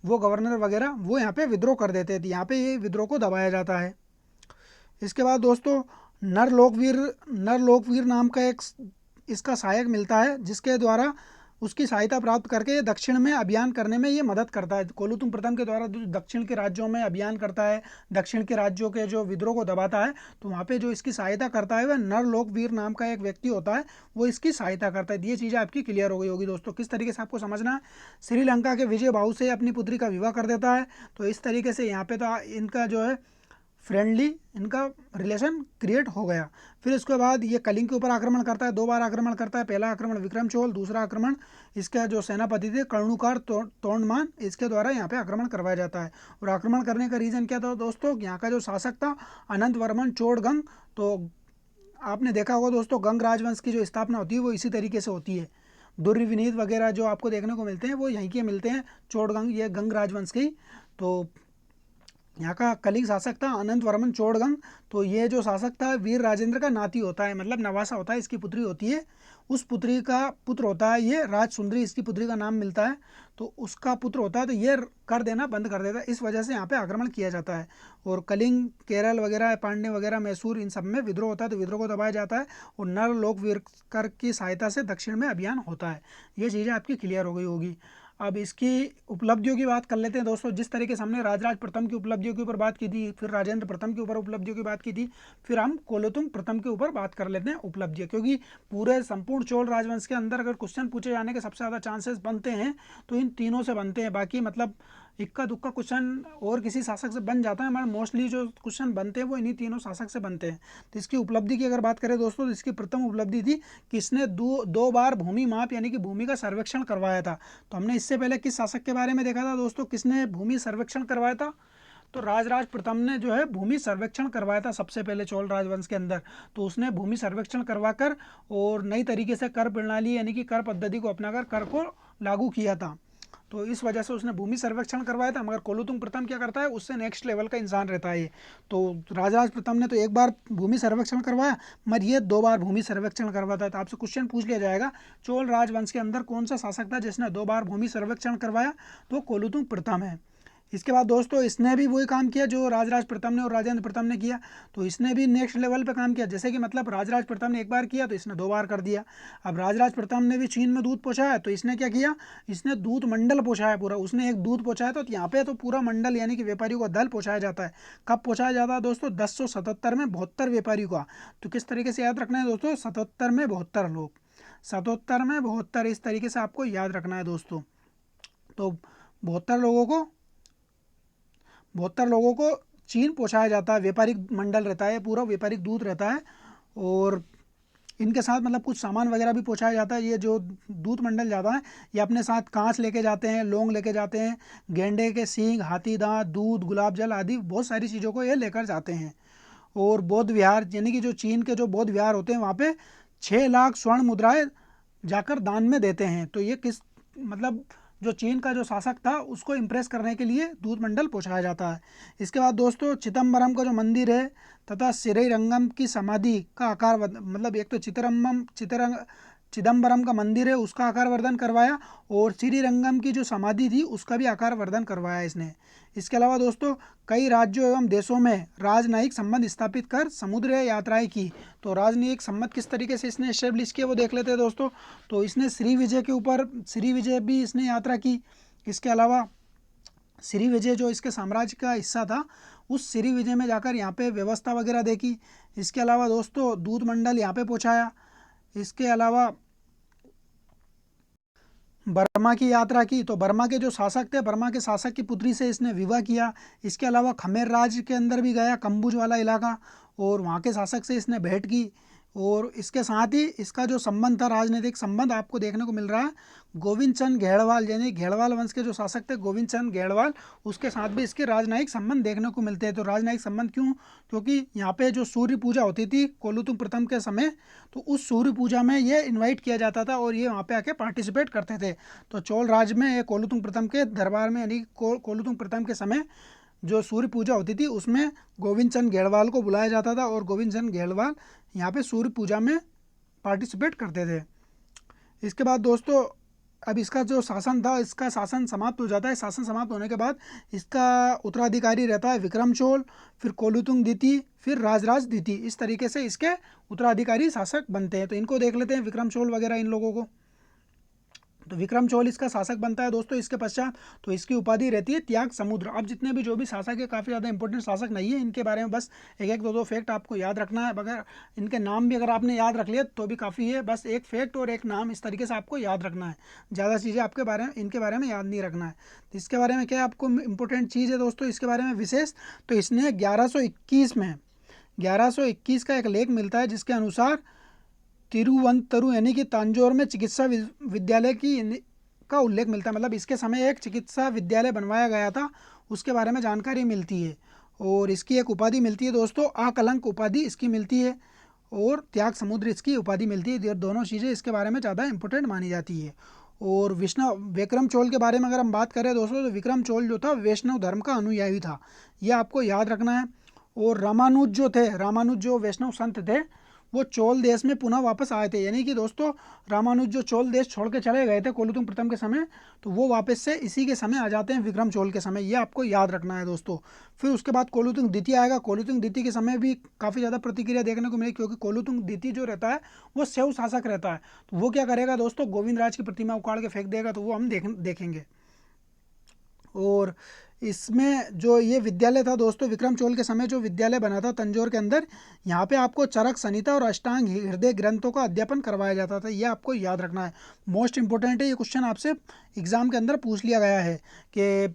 वो गवर्नर वगैरह वो यहाँ पे विद्रोह कर देते थे। यहाँ पे ये विद्रोह को दबाया जाता है। इसके बाद दोस्तों नरलोकवीर नाम का एक इसका सहायक मिलता है, जिसके द्वारा उसकी सहायता प्राप्त करके ये दक्षिण में अभियान करने में ये मदद करता है। कोलुतुंग प्रथम के द्वारा दक्षिण के राज्यों में अभियान करता है, दक्षिण के राज्यों के जो विद्रोह को दबाता है, तो वहाँ पे जो इसकी सहायता करता है वह नरलोकवीर नाम का एक व्यक्ति होता है, वो इसकी सहायता करता है। ये चीज़ें आपकी क्लियर हो गई होगी दोस्तों। किस तरीके से आपको समझना है, श्रीलंका के विजय बाहु से अपनी पुत्री का विवाह कर देता है। तो इस तरीके से यहाँ पे तो इनका जो है फ्रेंडली इनका रिलेशन क्रिएट हो गया। फिर उसके बाद ये कलिंग के ऊपर आक्रमण करता है, 2 बार आक्रमण करता है। पहला आक्रमण विक्रम चोल, दूसरा आक्रमण इसका जो सेनापति थे कर्णुकार तोंडमान, इसके द्वारा यहाँ पे आक्रमण करवाया जाता है। और आक्रमण करने का रीज़न क्या था दोस्तों, यहाँ का जो शासक था अनंत वर्मन चोड़गंग। तो आपने देखा होगा दोस्तों गंग राजवंश की जो स्थापना होती है वो इसी तरीके से होती है। दुर्विनीत वगैरह जो आपको देखने को मिलते हैं वो यहीं के मिलते हैं, चोड़गंग ये गंग राजवंश की। तो यहाँ का कलिंग शासक था अनंत वर्मन चोड़गंग। तो ये जो शासक था वीर राजेंद्र का नाती होता है, मतलब नवासा होता है, इसकी पुत्री होती है, उस पुत्री का पुत्र होता है ये राज सुंदरी, इसकी पुत्री का नाम मिलता है। तो उसका पुत्र होता है, तो ये कर देना बंद कर देता है। इस वजह से यहाँ पे आक्रमण किया जाता है और कलिंग केरल वगैरह पांडे वगैरह मैसूर इन सब में विद्रोह होता है, तो विद्रोह को दबाया जाता है और नर लोकवीर कर की सहायता से दक्षिण में अभियान होता है। ये चीज़ें आपकी क्लियर हो गई होगी। अब इसकी उपलब्धियों की बात कर लेते हैं दोस्तों। जिस तरीके से हमने राजराज प्रथम की उपलब्धियों के ऊपर बात की थी, फिर राजेंद्र प्रथम के ऊपर उपलब्धियों की बात की थी, फिर हम कोलोतुंग प्रथम के ऊपर बात कर लेते हैं उपलब्धियाँ, क्योंकि पूरे संपूर्ण चोल राजवंश के अंदर अगर क्वेश्चन पूछे जाने के सबसे ज़्यादा चांसेस बनते हैं तो इन तीनों से बनते हैं। बाकी मतलब इक्का दुक्का क्वेश्चन और किसी शासक से बन जाता है, हमारे मोस्टली जो क्वेश्चन बनते हैं वो इन्हीं तीनों शासक से बनते हैं। तो इसकी उपलब्धि की अगर बात करें दोस्तों, तो इसकी प्रथम उपलब्धि थी कि इसने दो बार भूमि माप यानी कि भूमि का सर्वेक्षण करवाया था। तो हमने इससे पहले किस शासक के बारे में देखा था दोस्तों, किसने भूमि सर्वेक्षण करवाया था, तो राजराज प्रथम ने जो है भूमि सर्वेक्षण करवाया था सबसे पहले चोल राजवंश के अंदर। तो उसने भूमि सर्वेक्षण करवाकर और नई तरीके से कर प्रणाली यानी कि कर पद्धति को अपनाकर कर को लागू किया था। तो इस वजह से उसने भूमि सर्वेक्षण करवाया था। मगर कोलुतुंग प्रथम क्या करता है, उससे नेक्स्ट लेवल का इंसान रहता है ये। तो राजराज प्रथम ने तो एक बार भूमि सर्वेक्षण करवाया, मगर ये 2 बार भूमि सर्वेक्षण करवाता है। तो आपसे क्वेश्चन पूछ लिया जाएगा, चोल राजवंश के अंदर कौन सा शासक था जिसने 2 बार भूमि सर्वेक्षण करवाया, तो कोलुतुंग प्रथम है। इसके बाद दोस्तों इसने भी वही काम किया जो राजराज प्रथम ने और राजेंद्र प्रथम ने किया। तो इसने भी नेक्स्ट लेवल पे काम किया, जैसे कि मतलब राजराज प्रथम ने एक बार किया तो इसने 2 बार कर दिया। अब राजराज प्रथम ने भी चीन में दूध पहुंचाया, तो इसने क्या किया, इसने दूध मंडल पहुंचाया पूरा। उसने एक दूध पहुंचाया तो यहाँ पे तो पूरा मंडल यानी कि व्यापारियों का दल पहुंचाया जाता है। कब पहुंचाया जाता है दोस्तों, 1077 में 72 व्यापारियों का। तो किस तरीके से याद रखना है दोस्तों, 77 में 72 लोग, 77 में 72, इस तरीके से आपको याद रखना है दोस्तों। तो 72 लोगों को चीन पहुंचाया जाता है, व्यापारिक मंडल रहता है, पूरा व्यापारिक दूत रहता है। और इनके साथ मतलब कुछ सामान वगैरह भी पहुंचाया जाता है। ये जो दूत मंडल जाता है ये अपने साथ कांच लेके जाते हैं, लौंग लेके जाते हैं, गेंडे के सींग, हाथी दांत, दूध, गुलाब जल आदि बहुत सारी चीज़ों को ये लेकर जाते हैं। और बौद्ध विहार यानी कि जो चीन के जो बौद्ध विहार होते हैं वहाँ पे 6 लाख स्वर्ण मुद्राएं जाकर दान में देते हैं। तो ये किस मतलब जो चीन का जो शासक था उसको इम्प्रेस करने के लिए दूध मंडल पहुंचाया जाता है। इसके बाद दोस्तों चिदम्बरम का जो मंदिर है तथा श्रीरंगम की समाधि का आकार मतलब एक तो चिदम्बरम का मंदिर है उसका आकार वर्धन करवाया, और श्रीरंगम की जो समाधि थी उसका भी आकार वर्धन करवाया इसने। इसके अलावा दोस्तों कई राज्यों एवं देशों में राजनयिक संबंध स्थापित कर समुद्र यात्राएं की। तो राजनयिक संबंध किस तरीके से इसने इस्टेब्लिश किए वो देख लेते हैं दोस्तों। तो इसने श्री विजय के ऊपर श्री विजय भी इसने यात्रा की। इसके अलावा श्री विजय जो इसके साम्राज्य का हिस्सा था उस श्री विजय में जाकर यहाँ पे व्यवस्था वगैरह देखी। इसके अलावा दोस्तों दूध मंडल यहाँ पे पहुँचाया। इसके अलावा बर्मा की यात्रा की, तो बर्मा के जो शासक थे, बर्मा के शासक की पुत्री से इसने विवाह किया। इसके अलावा खमेर राज्य के अंदर भी गया, कम्बुज वाला इलाका, और वहाँ के शासक से इसने भेंट की। और इसके साथ ही इसका जो संबंध था, राजनीतिक संबंध आपको देखने को मिल रहा है गोविंद चंद घेड़वाल यानी घेड़वाल वंश के जो शासक थे गोविंद चंद घेड़वाल, उसके साथ भी इसके राजनयिक संबंध देखने को मिलते हैं। तो राजनयिक संबंध क्यों, क्योंकि यहाँ पे जो सूर्य पूजा होती थी कोलुतुंग प्रथम के समय, तो उस सूर्य पूजा में ये इन्वाइट किया जाता था और ये वहाँ पे आके पार्टिसिपेट करते थे। तो चोल राज में ये कोलुतुंग प्रथम के दरबार में यानी कोलुतुंग प्रथम के समय जो सूर्य पूजा होती थी उसमें गोविंद चंद घेड़वाल को बुलाया जाता था, और गोविंद चंद घेड़वाल यहाँ पे सूर्य पूजा में पार्टिसिपेट करते थे। इसके बाद दोस्तों अब इसका जो शासन था इसका शासन समाप्त हो जाता है। शासन समाप्त होने के बाद इसका उत्तराधिकारी रहता है विक्रम चोल, फिर कोलुतुंग द्वितीय, फिर राजराज द्वितीय। इस तरीके से इसके उत्तराधिकारी शासक बनते हैं। तो इनको देख लेते हैं विक्रम चोल वगैरह इन लोगों को। तो विक्रम चोल इसका शासक बनता है दोस्तों। इसके पश्चात तो इसकी उपाधि रहती है त्याग समुद्र। अब जितने भी जो भी शासक है काफ़ी ज़्यादा इंपॉर्टेंट शासक नहीं है, इनके बारे में बस एक एक दो फैक्ट आपको याद रखना है। अगर इनके नाम भी अगर आपने याद रख लिया तो भी काफ़ी है, बस एक फैक्ट और एक नाम इस तरीके से आपको याद रखना है। ज़्यादा चीज़ें आपके बारे में इनके बारे में याद नहीं रखना है। तो इसके बारे में क्या आपको इंपॉर्टेंट चीज़ है दोस्तों इसके बारे में विशेष, तो इसने 1121 का एक लेख मिलता है जिसके अनुसार तिरुवंतरु यानी कि तंजौर में चिकित्सा विद्यालय का उल्लेख मिलता है। मतलब इसके समय एक चिकित्सा विद्यालय बनवाया गया था, उसके बारे में जानकारी मिलती है। और इसकी एक उपाधि मिलती है दोस्तों, अकलंक उपाधि इसकी मिलती है, और त्याग समुद्र इसकी उपाधि मिलती है। दोनों चीज़ें इसके बारे में ज़्यादा इंपॉर्टेंट मानी जाती है। और विक्रम चोल के बारे में अगर हम बात करें दोस्तों, तो विक्रम चोल जो था वैष्णव धर्म का अनुयायी था, यह आपको याद रखना है। और रामानुज जो वैष्णव संत थे वो चोल देश में पुनः वापस आए थे। यानी कि दोस्तों रामानुज जो चोल देश छोड़ के चले गए थे कोलुतुंग प्रथम के समय, तो वो वापस से इसी के समय आ जाते हैं विक्रम चोल के समय। ये आपको याद रखना है दोस्तों। फिर उसके बाद कोलुतुंग द्वितीय आएगा। कोलुतुंग द्वितीय के समय भी काफ़ी ज़्यादा प्रतिक्रिया देखने को मिली, क्योंकि कोलुतुंग द्वितीय जो रहता है वो शैव शासक रहता है। तो वो क्या करेगा दोस्तों, गोविंद राज की प्रतिमा उखाड़ के फेंक देगा, तो वो हम देखेंगे। और इसमें जो ये विद्यालय था दोस्तों, विक्रम चोल के समय जो विद्यालय बना था तंजौर के अंदर, यहाँ पे आपको चरक संहिता और अष्टांग हृदय ग्रंथों का अध्यापन करवाया जाता था। ये आपको याद रखना है, मोस्ट इंपॉर्टेंट है। ये क्वेश्चन आपसे एग्जाम के अंदर पूछ लिया गया है कि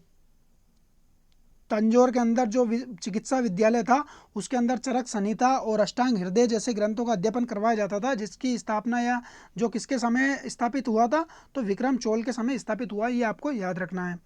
तंजौर के अंदर जो चिकित्सा विद्यालय था उसके अंदर चरक संहिता और अष्टांग हृदय जैसे ग्रंथों का अध्यापन करवाया जाता था, जिसकी स्थापना या जो किसके समय स्थापित हुआ था, तो विक्रम चोल के समय स्थापित हुआ। ये आपको याद रखना है।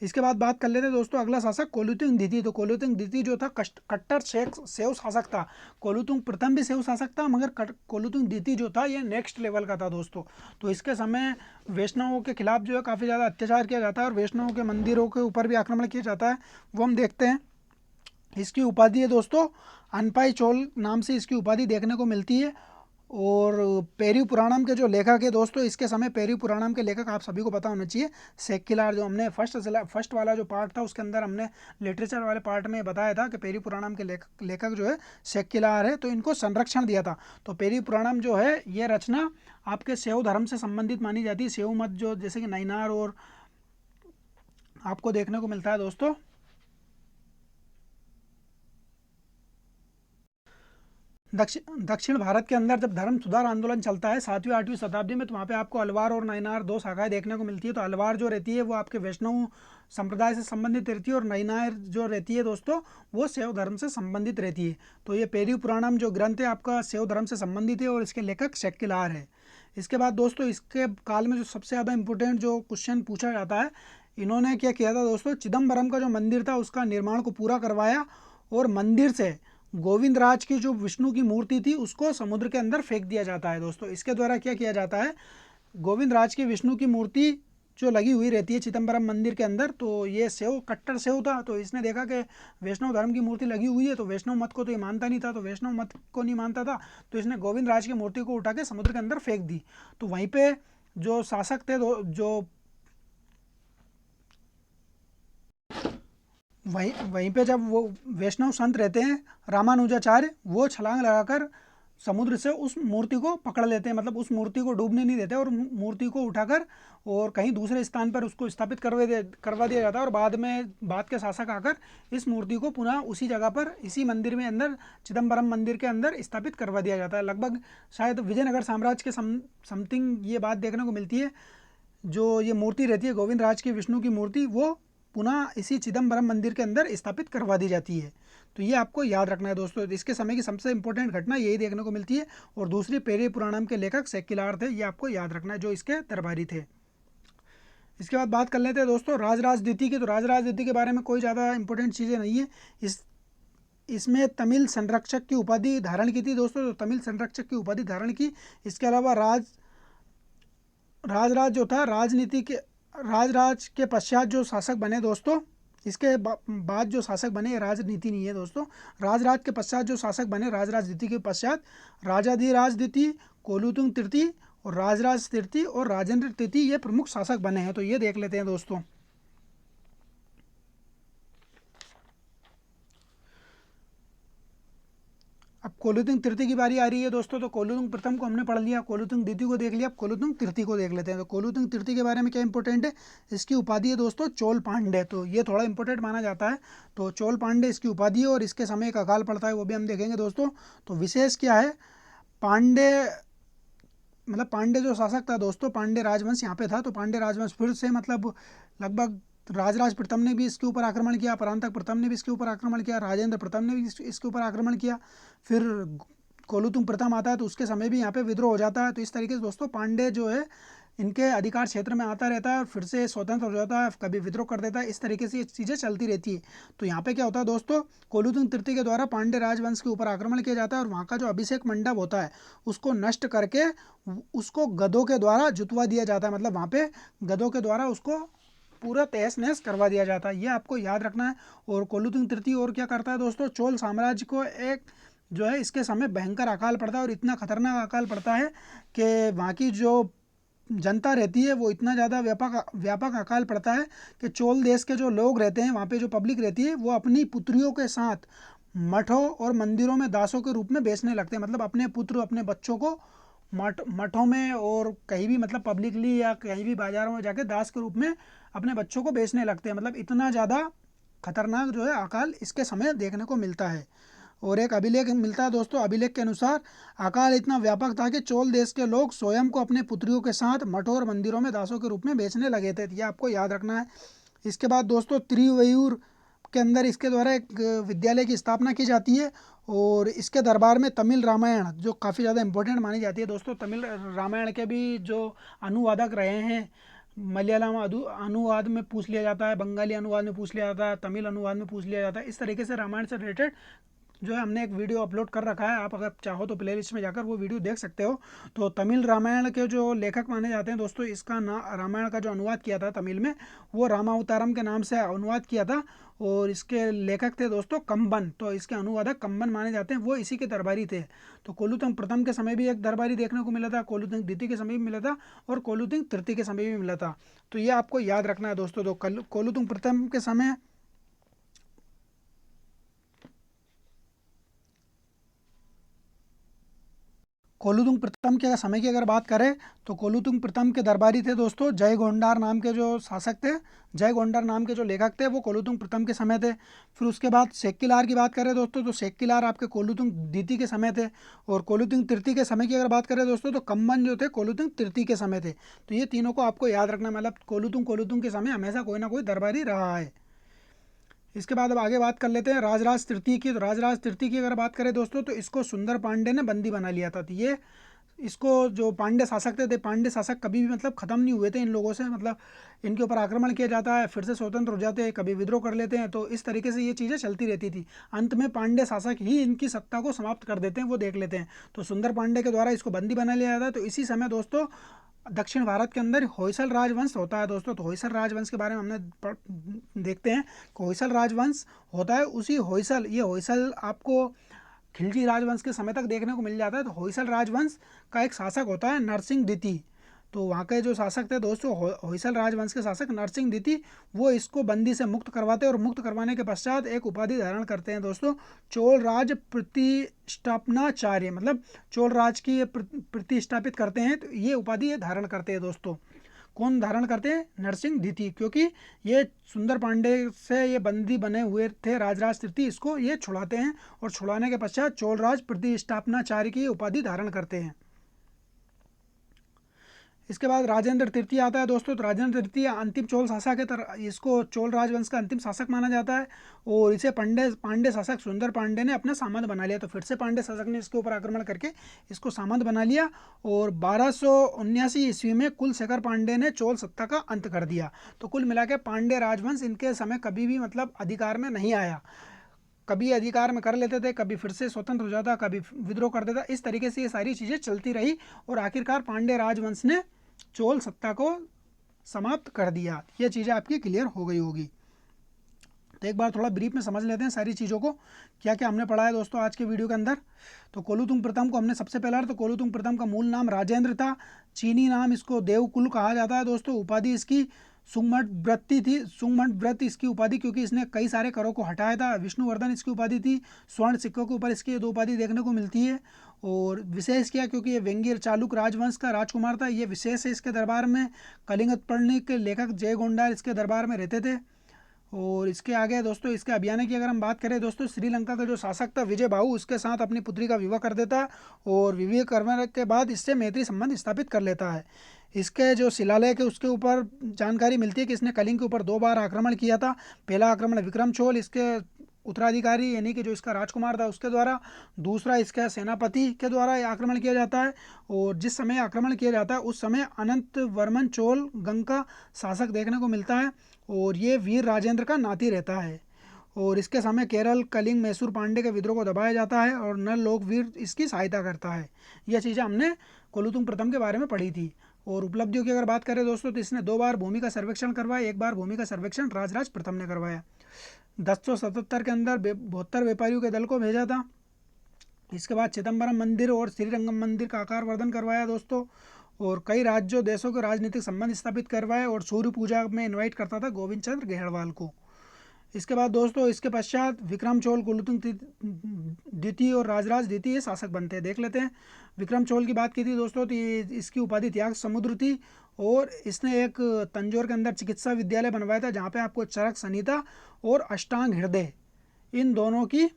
इसके बाद बात कर लेते हैं दोस्तों अगला शासक कोलुतुंग द्वितीय। तो कोलुतुंग द्वितीय जो था कट्टर शैव शासक था। कोलुतुंग प्रथम भी शैव शासक था, मगर कोलुतुंग द्वितीय जो था ये नेक्स्ट लेवल का था दोस्तों। तो इसके समय वैष्णवों के खिलाफ जो है काफ़ी ज़्यादा अत्याचार किया जाता है और वैष्णवों के मंदिरों के ऊपर भी आक्रमण किया जाता है, वो हम देखते हैं। इसकी उपाधि है दोस्तों अनपाई चोल नाम से इसकी उपाधि देखने को मिलती है। और पेरी पुराणम के जो लेखक है दोस्तों, इसके समय पेरी पुराणम के लेखक आप सभी को पता होना चाहिए सेक्किलार। जो हमने फर्स्ट वाला जो पार्ट था उसके अंदर हमने लिटरेचर वाले पार्ट में बताया था कि पेरी पुराणम के लेखक जो है सेक्किलार है, तो इनको संरक्षण दिया था। तो पेरी पुराणम जो है ये रचना आपके शैव धर्म से संबंधित मानी जाती है। शैव मत जो जैसे कि नैनार और आपको देखने को मिलता है दोस्तों। दक्षिण भारत के अंदर जब धर्म सुधार आंदोलन चलता है 7वीं 8वीं शताब्दी में, तो वहाँ पे आपको अलवार और नैनार दो शाखाएं देखने को मिलती है। तो अलवार जो रहती है वो आपके वैष्णव संप्रदाय से संबंधित रहती है और नैनार जो रहती है दोस्तों वो शैव धर्म से संबंधित रहती है। तो ये पेरी पुराणम जो ग्रंथ है आपका शैव धर्म से संबंधित है और इसके लेखक सेक्किलार है। इसके बाद दोस्तों इसके काल में जो सबसे ज़्यादा इंपॉर्टेंट जो क्वेश्चन पूछा जाता है, इन्होंने क्या किया था दोस्तों, चिदम्बरम का जो मंदिर था उसका निर्माण को पूरा करवाया और मंदिर से गोविंद राज की जो विष्णु की मूर्ति थी उसको समुद्र के अंदर फेंक दिया जाता है दोस्तों। इसके द्वारा क्या किया जाता है, गोविंद राज की विष्णु की मूर्ति जो लगी हुई रहती है चिदम्बरम मंदिर के अंदर, तो ये शैव कट्टर शैव था। तो इसने देखा कि वैष्णव धर्म की मूर्ति लगी हुई है, तो वैष्णव मत को तो ये मानता नहीं था, तो वैष्णव मत को नहीं मानता था, तो इसने गोविंद राज की मूर्ति को उठा के समुद्र के अंदर फेंक दी। तो वहीं पे जो शासक थे जो वहीं पे जब वो वैष्णव संत रहते हैं रामानुजाचार्य, वो छलांग लगाकर समुद्र से उस मूर्ति को पकड़ लेते हैं, मतलब उस मूर्ति को डूबने नहीं देते और मूर्ति को उठाकर और कहीं दूसरे स्थान पर उसको स्थापित करवा दिया जाता है। और बाद के शासक आकर इस मूर्ति को पुनः उसी जगह पर इसी मंदिर में अंदर चिदम्बरम मंदिर के अंदर स्थापित करवा दिया जाता है। लगभग शायद विजयनगर साम्राज्य के समथिंग ये बात देखने को मिलती है। जो ये मूर्ति रहती है गोविंद राज की विष्णु की मूर्ति, वो पुनः इसी चिदम्बरम मंदिर के अंदर स्थापित करवा दी जाती है। तो ये आपको याद रखना है दोस्तों। इसके समय की सबसे इंपॉर्टेंट घटना यही देखने को मिलती है। और दूसरी पेरी पुराणम के लेखक सेक्किलार थे, ये आपको याद रखना है, जो इसके दरबारी थे। इसके बाद बात कर लेते हैं दोस्तों राजराज द्वितीय की। तो राजराज द्वितीय के बारे में कोई ज़्यादा इंपॉर्टेंट चीज़ें नहीं है। इसमें तमिल संरक्षक की उपाधि धारण की थी दोस्तों, तो तमिल संरक्षक की उपाधि धारण की। इसके अलावा राजराज जो था राजराज के पश्चात जो शासक बने दोस्तों, इसके बाद जो शासक बने राजनीति नहीं है दोस्तों। राजराज के पश्चात जो शासक बने राजराज द्वितीय के पश्चात राजाधिराज द्वितीय, कोलुतुंग तृतीय और राजराज तृतीय और राजेंद्र तृतीय ये प्रमुख शासक बने हैं। तो ये देख लेते हैं दोस्तों। अब कोलुतुंग तृतीय की बारी आ रही है दोस्तों। तो कोलुतुंग प्रथम को हमने पढ़ लिया, कोलुतुंग द्वितीय को देख लिया, अब कोलुतुंग तृतीय को देख लेते हैं। तो कोलुतुंग तृतीय के बारे में क्या इंपॉर्टेंट है, इसकी उपाधि है दोस्तों चोल पांडे। तो ये थोड़ा इंपॉर्टेंट माना जाता है। तो चोल पांडे इसकी उपाधि है और इसके समय एक अकाल पड़ता है, वो भी हम देखेंगे दोस्तों। तो विशेष क्या है, पांडे जो शासक था दोस्तों, पांडे राजवंश यहाँ पे था। तो पांडे राजवंश फिर से मतलब लगभग राजराज प्रथम ने भी इसके ऊपर आक्रमण किया, परांतक प्रथम ने भी इसके ऊपर आक्रमण किया, राजेंद्र प्रथम ने भी इसके ऊपर आक्रमण किया। फिर कोलुतुंग प्रथम आता है तो उसके समय भी यहाँ पे विद्रोह हो जाता है। तो इस तरीके से दोस्तों पांडे जो है इनके अधिकार क्षेत्र में आता रहता है और फिर से स्वतंत्र हो जाता है, कभी विद्रोह कर देता है। इस तरीके से ये चीज़ें चलती रहती है। तो यहाँ पे क्या होता है दोस्तों, कोलुतुंग तृतीय के द्वारा पांडे राजवंश के ऊपर आक्रमण किया जाता है और वहाँ का जो अभिषेक मंडप होता है उसको नष्ट करके उसको गधों के द्वारा जुतवा दिया जाता है। मतलब वहाँ पे गधों के द्वारा उसको पूरा तहस नहस करवा दिया जाता है, ये आपको याद रखना है। और कोलुतुंग तृतीय और क्या करता है दोस्तों, चोल साम्राज्य को एक जो है इसके समय भयंकर अकाल पड़ता है और इतना खतरनाक अकाल पड़ता है कि वहाँ की जो जनता रहती है वो इतना ज़्यादा व्यापक अकाल पड़ता है कि चोल देश के जो लोग रहते हैं, वहाँ पे जो पब्लिक रहती है, वो अपनी पुत्रियों के साथ मठों और मंदिरों में दासों के रूप में बेचने लगते हैं। मतलब अपने पुत्र अपने बच्चों को मठों में और कहीं भी मतलब पब्लिकली या कहीं भी बाजारों में जाके दास के रूप में अपने बच्चों को बेचने लगते हैं। मतलब इतना ज़्यादा खतरनाक जो है अकाल इसके समय देखने को मिलता है। और एक अभिलेख मिलता है दोस्तों, अभिलेख के अनुसार अकाल इतना व्यापक था कि चोल देश के लोग स्वयं को अपने पुत्रियों के साथ मठों और मंदिरों में दासों के रूप में बेचने लगे थे। ये आपको याद रखना है। इसके बाद दोस्तों त्रिवयूर के अंदर इसके द्वारा एक विद्यालय की स्थापना की जाती है और इसके दरबार में तमिल रामायण जो काफ़ी ज़्यादा इंपॉर्टेंट मानी जाती है दोस्तों। तमिल रामायण के भी जो अनुवादक रहे हैं मलयालम अनुवाद में पूछ लिया जाता है, बंगाली अनुवाद में पूछ लिया जाता है, तमिल अनुवाद में पूछ लिया जाता है। इस तरीके से रामायण से रिलेटेड जो है हमने एक वीडियो अपलोड कर रखा है, आप अगर चाहो तो प्लेलिस्ट में जाकर वो वीडियो देख सकते हो। तो तमिल रामायण के जो लेखक माने जाते हैं दोस्तों, इसका ना रामायण का जो अनुवाद किया था तमिल में, वो रामावतारम के नाम से अनुवाद किया था। और इसके लेखक थे दोस्तों कंबन, तो इसके अनुवादक कंबन माने जाते हैं, वो इसी के दरबारी थे। तो कोलुतंग प्रथम के समय भी एक दरबारी देखने को मिला था, कोलुतंग द्वितीय के समय भी मिला था, और कोलुतंग तृतीय के समय भी मिला था। तो ये आपको याद रखना है दोस्तों। तो कोलुतंग प्रथम के समय कोलुतुंग प्रथम के समय की अगर बात करें तो कोलुतुंग प्रथम के दरबारी थे दोस्तों जय गोंडार नाम के जो शासक थे, जय गोंडार नाम के जो लेखक थे, वो कोलुतुंग प्रथम के समय थे। फिर उसके बाद सेक्किलार की बात करें दोस्तों, तो सेक्किलार आपके कोलुतुंग द्वितीय के समय थे। और कोलुतुंग तृतीय के समय की अगर बात करें दोस्तों, तो कम्बन जो थे कोलुतुंग तृतीय के समय थे। तो ये तीनों को आपको याद रखना, मतलब कोलुतुंग के समय हमेशा कोई ना कोई दरबारी रहा है। इसके बाद अब आगे बात कर लेते हैं राजराज तृतीय की। तो राजराज तृतीय की अगर बात करें दोस्तों, तो इसको सुंदर पांडे ने बंदी बना लिया था। तो ये इसको जो पांडे शासक थे, पांडे शासक कभी भी मतलब ख़त्म नहीं हुए थे इन लोगों से, मतलब इनके ऊपर आक्रमण किया जाता है, फिर से स्वतंत्र हो जाते हैं, कभी विद्रोह कर लेते हैं। तो इस तरीके से ये चीज़ें चलती रहती थी। अंत में पांडे शासक ही इनकी सत्ता को समाप्त कर देते हैं, वो देख लेते हैं। तो सुंदर पांडे के द्वारा इसको बंदी बना लिया जाता है। तो इसी समय दोस्तों दक्षिण भारत के अंदर होयसल राजवंश होता है दोस्तों। तो होयसल राजवंश के बारे में हमने देखते हैं कि होयसल राजवंश होता है। उसी होयसल, ये होयसल आपको खिलजी राजवंश के समय तक देखने को मिल जाता है। तो होयसल राजवंश का एक शासक होता है नरसिंह द्वितीय। तो वहाँ के जो शासक थे दोस्तों, होयसल राजवंश के शासक नरसिंह द्वितीय, वो इसको बंदी से मुक्त करवाते हैं। और मुक्त करवाने के पश्चात एक उपाधि धारण करते हैं दोस्तों, चोल राज प्रतिष्ठापनाचार्य, मतलब चोल राज की ये प्रतिष्ठापित करते हैं। तो ये उपाधि ये धारण करते हैं दोस्तों। कौन धारण करते हैं? नरसिंह द्वितीय, क्योंकि ये सुंदर पांडे से ये बंदी बने हुए थे राजराज तृतीय, इसको ये छुड़ाते हैं। और छुड़ाने के पश्चात चोलराज प्रतिष्ठापनाचार्य की उपाधि धारण करते हैं। इसके बाद राजेंद्र तृतीय आता है दोस्तों। तो राजेंद्र तृतीय अंतिम चोल शासक है, इसको चोल राजवंश का अंतिम शासक माना जाता है। और इसे पांडे शासक सुंदर पांडे ने अपना सामंत बना लिया। तो फिर से पांडे शासक ने इसके ऊपर आक्रमण करके इसको सामंत बना लिया। और 1279 ईस्वी में कुलशेखर पांडे ने चोल सत्ता का अंत कर दिया। तो कुल मिला के पांडे राजवंश इनके समय कभी भी मतलब अधिकार में नहीं आया। कभी अधिकार में कर लेते थे, कभी फिर से स्वतंत्र हो जाता, कभी विद्रोह कर देता। इस तरीके से ये सारी चीज़ें चलती रही और आखिरकार पांडे राजवंश ने चोल सत्ता को समाप्त कर दिया। ये चीज़ें आपकी क्लियर हो गई होगी। तो एक बार थोड़ा ब्रीफ में समझ लेते हैं सारी चीज़ों को, क्या क्या हमने पढ़ा है दोस्तों आज के वीडियो के अंदर। तो कोलुतुंग प्रथम को हमने सबसे पहला, तो कोलुतुंग प्रथम का मूल नाम राजेंद्र था। चीनी नाम इसको देवकुल कहा जाता है दोस्तों। उपाधि इसकी सुंगमट व्रती थी, सुंगमट व्रत इसकी उपाधि, क्योंकि इसने कई सारे करों को हटाया था। विष्णुवर्धन इसकी उपाधि थी। स्वर्ण सिक्कों के ऊपर इसकी ये दो उपाधि देखने को मिलती है। और विशेष क्या, क्योंकि ये वेंगीर चालुक राजवंश का राजकुमार था, ये विशेष है इसके दरबार में। कलिंग पर्णी के लेखक जय गोंडार इसके दरबार में रहते थे। और इसके आगे दोस्तों इसके अभियान की अगर हम बात करें दोस्तों, श्रीलंका का जो शासक था विजय बाहू, उसके साथ अपनी पुत्री का विवाह कर देता है। और विवाह करने के बाद इससे मैत्री संबंध स्थापित कर लेता है। इसके जो शिलालेख है उसके ऊपर जानकारी मिलती है कि इसने कलिंग के ऊपर 2 बार आक्रमण किया था। पहला आक्रमण विक्रम चोल इसके उत्तराधिकारी यानी कि जो इसका राजकुमार था उसके द्वारा, दूसरा इसका सेनापति के द्वारा आक्रमण किया जाता है। और जिस समय आक्रमण किया जाता है उस समय अनंत वर्मन चोल गंग का शासक देखने को मिलता है। और ये वीर राजेंद्र का नाती रहता है। और इसके समय केरल, कलिंग, मैसूर पांडे के विद्रोह को दबाया जाता है और नल लोकवीर इसकी सहायता करता है। यह चीज़ें हमने कोलुतुंग प्रथम के बारे में पढ़ी थी। और उपलब्धियों की अगर बात करें दोस्तों, तो इसने 2 बार भूमि का सर्वेक्षण करवाया, 1 बार भूमि का सर्वेक्षण राजराज प्रथम ने करवाया। 1077 के अंदर 72 व्यापारियों के दल को भेजा था। इसके बाद चिदम्बरम मंदिर और श्रीरंगम मंदिर का आकार वर्धन करवाया दोस्तों। और कई राज्यों देशों के राजनीतिक संबंध स्थापित करवाए। और सूर्य पूजा में इनवाइट करता था गोविंद चंद्र घेड़वाल को। इसके बाद दोस्तों इसके पश्चात विक्रम चोल, कुलुतुंग द्वितीय और राजराज द्वितीय शासक बनते हैं। देख लेते हैं। विक्रम चोल की बात की थी दोस्तों, तो ये इसकी उपाधि त्याग समुद्र थी। और इसने एक तंजौर के अंदर चिकित्सा विद्यालय बनवाया था, जहाँ पे आपको चरक संहिता और अष्टांग हृदय इन दोनों की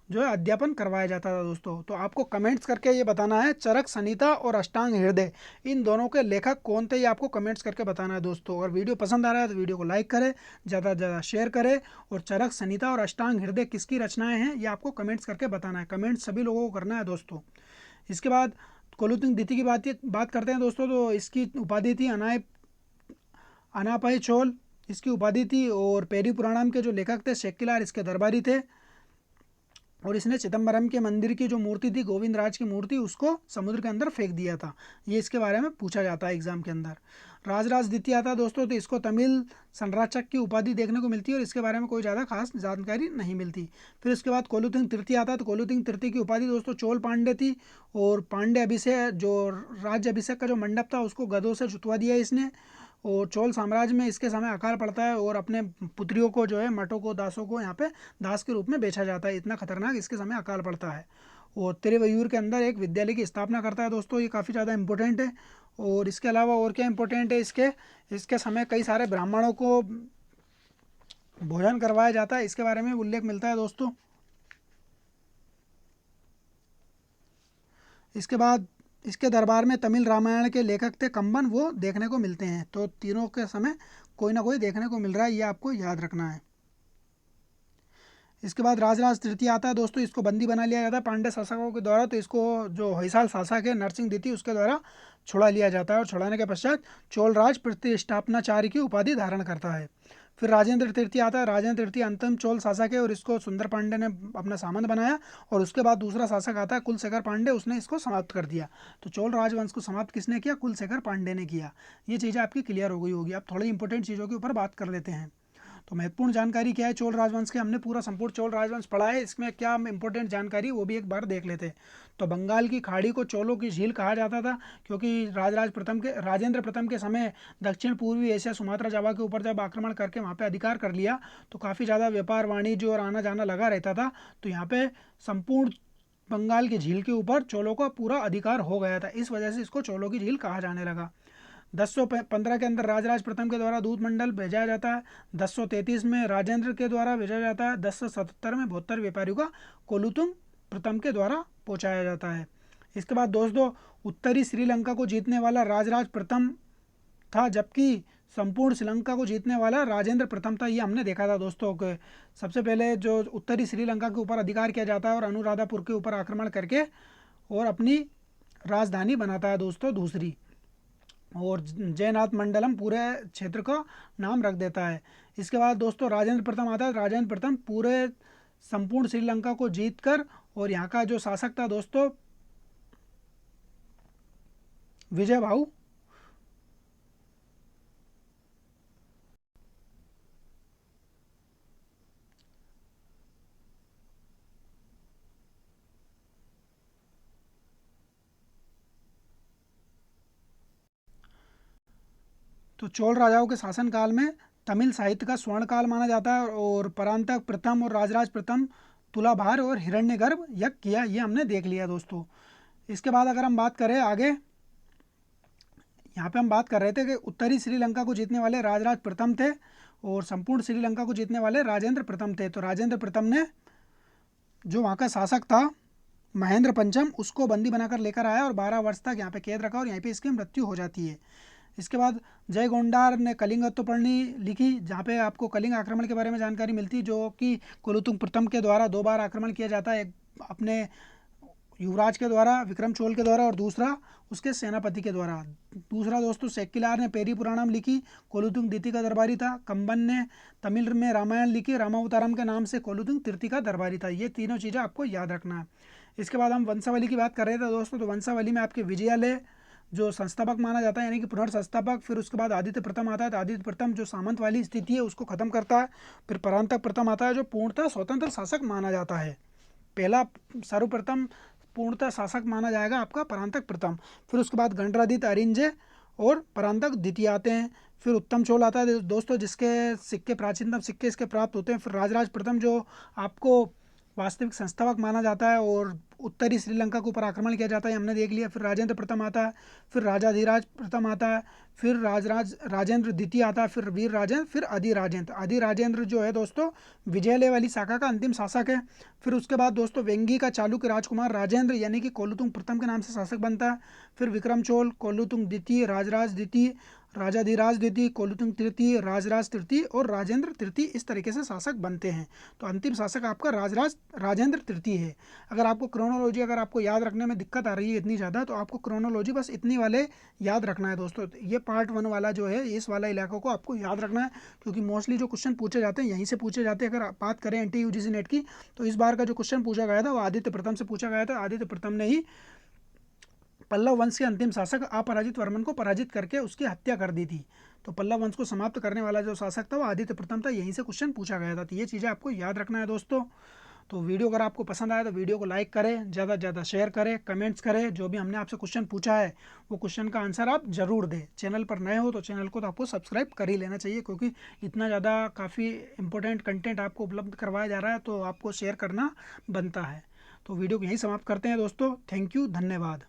जो है अध्यापन करवाया जाता था दोस्तों। तो आपको कमेंट्स करके ये बताना है चरक संहिता और अष्टांग हृदय इन दोनों के लेखक कौन थे, ये आपको कमेंट्स करके बताना है दोस्तों। अगर वीडियो पसंद आ रहा है तो वीडियो को लाइक करें, ज़्यादा से ज़्यादा शेयर करें। और चरक संहिता और अष्टांग हृदय किसकी रचनाएं हैं ये आपको कमेंट्स करके बताना है। कमेंट्स सभी लोगों को करना है दोस्तों। इसके बाद कोलुतुंग द्वितीय की बात करते हैं दोस्तों। तो इसकी उपाधि थी अनापय चोल इसकी उपाधि थी, और पेरी पुराणम के जो लेखक थे शेक्किलार इसके दरबारी थे, और इसने चिदम्बरम के मंदिर की जो मूर्ति थी, गोविंद राज की मूर्ति, उसको समुद्र के अंदर फेंक दिया था। ये इसके बारे में पूछा जाता है एग्जाम के अंदर। राजराज द्वितीय आता है दोस्तों, तो इसको तमिल संराचक की उपाधि देखने को मिलती है, और इसके बारे में कोई ज़्यादा खास जानकारी नहीं मिलती। फिर उसके बाद कोलुतिंग तृतीय आता है, तो कोलुतिंग तृतीय की उपाधि दोस्तों चोल पांडे थी, और पांडे अभिषेक जो राज्य अभिषेक का जो मंडप था उसको गधों से जुतवा दिया इसने। और चोल साम्राज्य में इसके समय अकाल पड़ता है, और अपने पुत्रियों को जो है मठों को दासों को यहाँ पे दास के रूप में बेचा जाता है, इतना खतरनाक इसके समय अकाल पड़ता है। और तिरुवयूर के अंदर एक विद्यालय की स्थापना करता है दोस्तों, ये काफ़ी ज़्यादा इंपॉर्टेंट है। और इसके अलावा और क्या इंपॉर्टेंट है, इसके समय कई सारे ब्राह्मणों को भोजन करवाया जाता है, इसके बारे में उल्लेख मिलता है दोस्तों। इसके बाद इसके दरबार में तमिल रामायण के लेखक थे कंबन, वो देखने को मिलते हैं। तो तीनों के समय कोई ना कोई देखने को मिल रहा है, ये आपको याद रखना है। इसके बाद राजराज तृतीय आता है दोस्तों, इसको बंदी बना लिया जाता है पांड्य शासकों के द्वारा, तो इसको जो होयसाल शासक है नरसिंह द्वितीय उसके द्वारा छुड़ा लिया जाता है, और छुड़ाने के पश्चात चोलराज प्रतिष्ठापनाचार्य की उपाधि धारण करता है। फिर राजेंद्र तृतीय आता है, राजेंद्र तृतीय अंतिम चोल शासक है, और इसको सुंदर पांडे ने अपना सामंत बनाया, और उसके बाद दूसरा शासक आता है कुलशेखर पांडे, उसने इसको समाप्त कर दिया। तो चोल राजवंश को समाप्त किसने किया? कुलशेखर पांडे ने किया। ये चीज़ें आपकी क्लियर हो गई होगी। अब थोड़ी इंपॉर्टेंट चीज़ों के ऊपर बात कर लेते हैं। तो महत्वपूर्ण जानकारी क्या है चोल राजवंश के, हमने पूरा संपूर्ण चोल राजवंश पढ़ा है, इसमें क्या इंपॉर्टेंट जानकारी वो भी एक बार देख लेते हैं। तो बंगाल की खाड़ी को चोलों की झील कहा जाता था, क्योंकि राजेंद्र प्रथम के समय दक्षिण पूर्वी एशिया सुमात्रा जावा के ऊपर जब आक्रमण करके वहाँ पे अधिकार कर लिया, तो काफ़ी ज़्यादा व्यापार वाणिज्य और आना जाना लगा रहता था। तो यहाँ पे संपूर्ण बंगाल की झील के ऊपर चोलों का पूरा अधिकार हो गया था, इस वजह से इसको चोलों की झील कहा जाने लगा। 1015 के अंदर राजराज प्रथम के द्वारा दूत मंडल भेजा जाता है। 1033 में राजेंद्र के द्वारा भेजा जाता है। 1077 में 72 व्यापारियों का कोलुतुंग प्रथम के द्वारा पहुंचाया जाता है। इसके बाद दोस्तों उत्तरी श्रीलंका को जीतने वाला राजराज प्रथम था, जबकि संपूर्ण श्रीलंका को जीतने वाला राजेंद्र प्रथम था। ये हमने देखा था दोस्तों के सबसे पहले जो उत्तरी श्रीलंका के ऊपर अधिकार किया जाता है और अनुराधापुर के ऊपर आक्रमण करके और अपनी राजधानी बनाता है दोस्तों दूसरी, और जयनाथ मंडलम पूरे क्षेत्र का नाम रख देता है। इसके बाद दोस्तों राजेंद्र प्रथम आता है। राजेंद्र प्रथम पूरे संपूर्ण श्रीलंका को जीतकर, और यहाँ का जो शासक था दोस्तों विजय भाऊ तो चोल राजाओं के शासनकाल में तमिल साहित्य का स्वर्ण काल माना जाता है, और परांतक प्रथम और राजराज प्रथम तुलाभार और हिरण्यगर्भ यज्ञ किया, ये हमने देख लिया दोस्तों। इसके बाद अगर हम बात करें आगे, यहाँ पे हम बात कर रहे थे कि उत्तरी श्रीलंका को जीतने वाले राजराज प्रथम थे और संपूर्ण श्रीलंका को जीतने वाले राजेंद्र प्रथम थे। तो राजेंद्र प्रथम ने जो वहाँ का शासक था महेंद्र पंचम, उसको बंदी बनाकर लेकर आया और 12 वर्ष तक यहाँ पे कैद रखा, और यहीं पे इसकी मृत्यु हो जाती है। इसके बाद जय गोंडार ने कलिंगत्तोपर्णी लिखी, जहाँ पे आपको कलिंग आक्रमण के बारे में जानकारी मिलती है, जो कि कुलोत्तुंग प्रथम के द्वारा 2 बार आक्रमण किया जाता है, एक अपने युवराज के द्वारा विक्रम चोल के द्वारा और दूसरा उसके सेनापति के द्वारा। दूसरा दोस्तों सेक्किलार ने पेरी पुराणम लिखी, कोलुतुंग द्वितीय का दरबारी था। कंबन ने तमिल में रामायण लिखी, रामावतारम के नाम से कोलुतुंग तृतीय का दरबारी था। ये तीनों चीज़ें आपको याद रखना है। इसके बाद हम वंशावली की बात कर रहे थे दोस्तों, तो वंशावली में आपके विजयालय जो संस्थापक माना जाता है, यानी कि पुनर्संस्थापक। फिर उसके बाद आदित्य प्रथम आता है, तो आदित्य प्रथम जो सामंत वाली स्थिति है उसको खत्म करता है। फिर परांतक प्रथम आता है, जो पूर्णतः स्वतंत्र शासक माना जाता है। पहला सर्वप्रथम पूर्णतः शासक माना जाएगा आपका परांतक प्रथम। फिर उसके बाद गंडरादित्य अरिंजे और परांतक द्वितीय आते हैं। फिर उत्तम चोल आता है दोस्तों, जिसके सिक्के प्राचीनतम सिक्के इसके प्राप्त होते हैं। फिर राजराज प्रथम जो आपको वास्तविक संस्थापक माना जाता है, और उत्तरी श्रीलंका के ऊपर आक्रमण किया जाता है, हमने देख लिया। फिर राजेंद्र प्रथम आता है, फिर राजाधिराज प्रथम आता है, फिर राजेंद्र द्वितीय आता है, फिर वीर राजेंद्र, फिर अधिराजेंद्र जो है दोस्तों विजयलय वाली शाखा का अंतिम शासक है। फिर उसके बाद दोस्तों वेंगी का चालुक्य राजकुमार राजेंद्र यानी कि कोलुतुंग प्रथम के नाम से शासक बनता है। फिर विक्रम चोल, कोलुतुंग द्वितीय, राजराज द्वितीय, राजाधिराज द्वितीय, कोलुतुंग तृतीय, राजराज तृतीय और राजेंद्र तृतीय, इस तरीके से शासक बनते हैं। तो अंतिम शासक आपका राजेंद्र तृतीय है। अगर आपको क्रोनोलॉजी अगर आपको याद रखने में दिक्कत आ रही है इतनी ज़्यादा, तो आपको क्रोनोलॉजी बस इतनी वाले याद रखना है दोस्तों। ये पार्ट 1 वाला जो है, इस वाला इलाकों को आपको याद रखना है, क्योंकि मोस्टली जो क्वेश्चन पूछे जाते हैं यहीं से पूछे जाते हैं। अगर आप बात करें एनटीए यूजीसी नेट की, तो इस बार का जो क्वेश्चन पूछा गया था वो आदित्य प्रथम से पूछा गया था। आदित्य प्रथम ने ही पल्लव वंश के अंतिम शासक अपराजित वर्मन को पराजित करके उसकी हत्या कर दी थी। तो पल्लव वंश को समाप्त करने वाला जो शासक था वो आदित्य प्रथम था। यहीं से क्वेश्चन पूछा गया था। तो ये चीज़ें आपको याद रखना है दोस्तों। तो वीडियो अगर आपको पसंद आया तो वीडियो को लाइक करें, ज़्यादा से ज़्यादा शेयर करें, कमेंट्स करें। जो भी हमने आपसे क्वेश्चन पूछा है वो क्वेश्चन का आंसर आप ज़रूर दें। चैनल पर नए हो तो चैनल को तो आपको सब्सक्राइब कर ही लेना चाहिए, क्योंकि इतना ज़्यादा काफ़ी इंपॉर्टेंट कंटेंट आपको उपलब्ध करवाया जा रहा है, तो आपको शेयर करना बनता है। तो वीडियो को यहीं समाप्त करते हैं दोस्तों। थैंक यू, धन्यवाद।